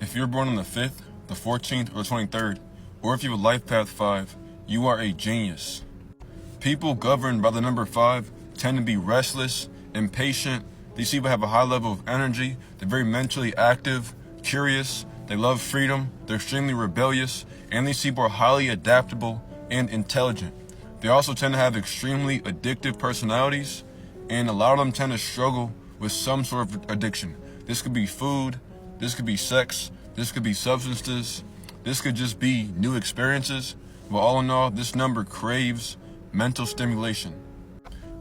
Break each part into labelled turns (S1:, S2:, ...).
S1: If you're born on the 5th, the 14th, or the 23rd, or if you have a Lifepath 5, you are a genius. People governed by the number 5 tend to be restless, impatient. These people have a high level of energy. They're very mentally active, curious. They love freedom. They're extremely rebellious. And these people are highly adaptable and intelligent. They also tend to have extremely addictive personalities, and a lot of them tend to struggle with some sort of addiction. This could be food, this could be sex, this could be substances, this could just be new experiences. But all in all, this number craves mental stimulation.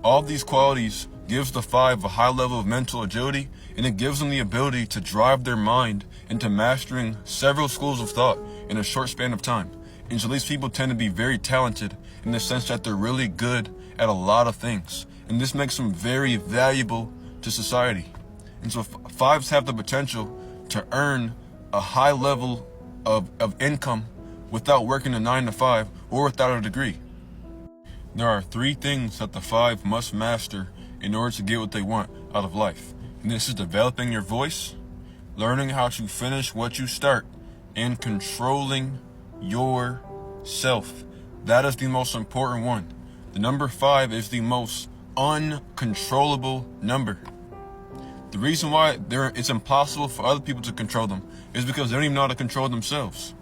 S1: All of these qualities gives the 5 a high level of mental agility, and it gives them the ability to drive their mind into mastering several schools of thought in a short span of time. And so these people tend to be very talented in the sense that they're really good at a lot of things. And this makes them very valuable to society. And so 5s have the potential to earn a high level of income without working a 9 to 5 or without a degree. There are 3 things that the 5 must master in order to get what they want out of life. And this is developing your voice, learning how to finish what you start, and controlling yourself. That is the most important one. The number 5 is the most uncontrollable number. The reason why it's impossible for other people to control them is because they don't even know how to control themselves.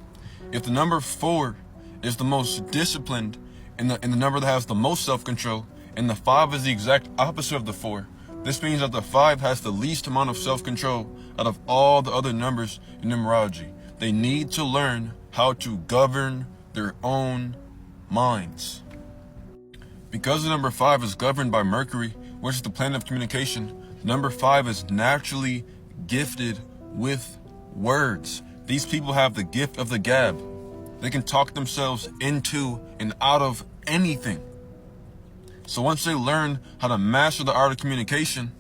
S1: If the number 4 is the most disciplined and the number that has the most self-control, and the 5 is the exact opposite of the 4, this means that the 5 has the least amount of self-control out of all the other numbers in numerology. They need to learn how to govern their own minds. Because the number 5 is governed by Mercury, which is the planet of communication, number 5 is naturally gifted with words. These people have the gift of the gab. They can talk themselves into and out of anything. So once they learn how to master the art of communication,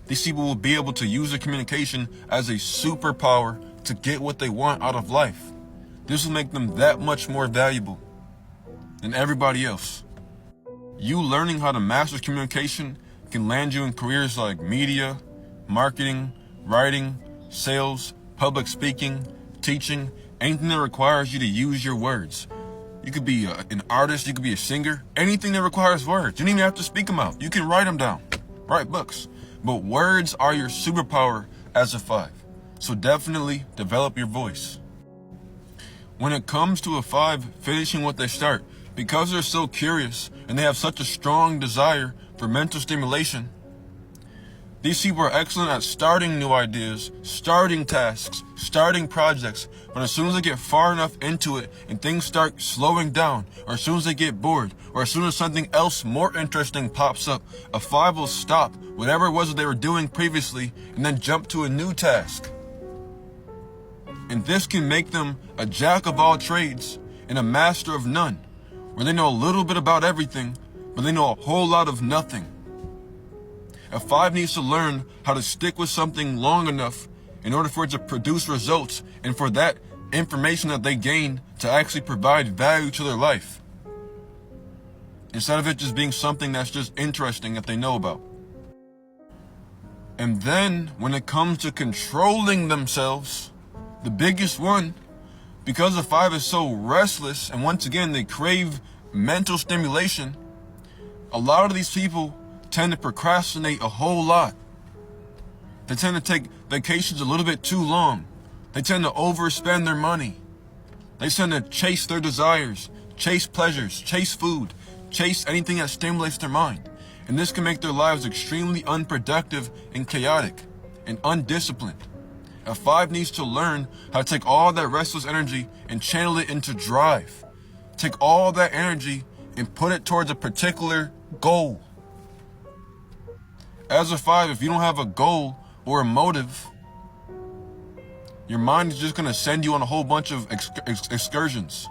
S1: these people will be able to use their communication as a superpower to get what they want out of life. This will make them that much more valuable than everybody else. You learning how to master communication can land you in careers like media, marketing, writing, sales, public speaking, teaching, anything that requires you to use your words. You could be an artist, you could be a singer, anything that requires words. You don't even have to speak them out. You can write them down, write books. But words are your superpower as a 5. So definitely develop your voice. When it comes to a 5 finishing what they start, because they're so curious and they have such a strong desire for mental stimulation, these people are excellent at starting new ideas, starting tasks, starting projects, but as soon as they get far enough into it and things start slowing down, or as soon as they get bored, or as soon as something else more interesting pops up, a 5 will stop whatever it was that they were doing previously and then jump to a new task. And this can make them a jack of all trades and a master of none, where they know a little bit about everything, but they know a whole lot of nothing. A 5 needs to learn how to stick with something long enough in order for it to produce results and for that information that they gain to actually provide value to their life, instead of it just being something that's just interesting that they know about. And then when it comes to controlling themselves, the biggest one, because the 5 is so restless and once again they crave mental stimulation, a lot of these people tend to procrastinate a whole lot. They tend to take vacations a little bit too long. They tend to overspend their money. They tend to chase their desires, chase pleasures, chase food, chase anything that stimulates their mind. And this can make their lives extremely unproductive and chaotic and undisciplined. A 5 needs to learn how to take all that restless energy and channel it into drive. Take all that energy and put it towards a particular goal. As a 5, if you don't have a goal or a motive, your mind is just going to send you on a whole bunch of excursions.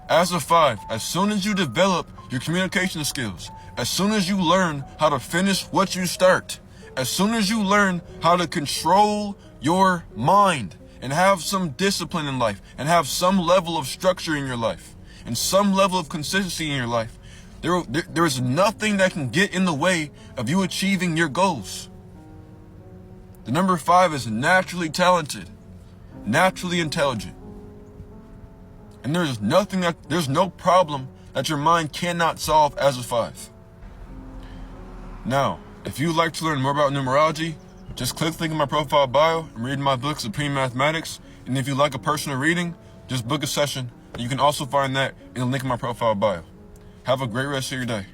S1: As a 5, as soon as you develop your communication skills, as soon as you learn how to finish what you start, as soon as you learn how to control your mind and have some discipline in life and have some level of structure in your life and some level of consistency in your life, there is nothing that can get in the way of you achieving your goals. The number 5 is naturally talented. naturally intelligent. And there's no problem that your mind cannot solve as a 5. Now, if you'd like to learn more about numerology, just click the link in my profile bio and read my book, Supreme Mathematics. And if you'd like a personal reading, just book a session. And you can also find that in the link in my profile bio. Have a great rest of your day.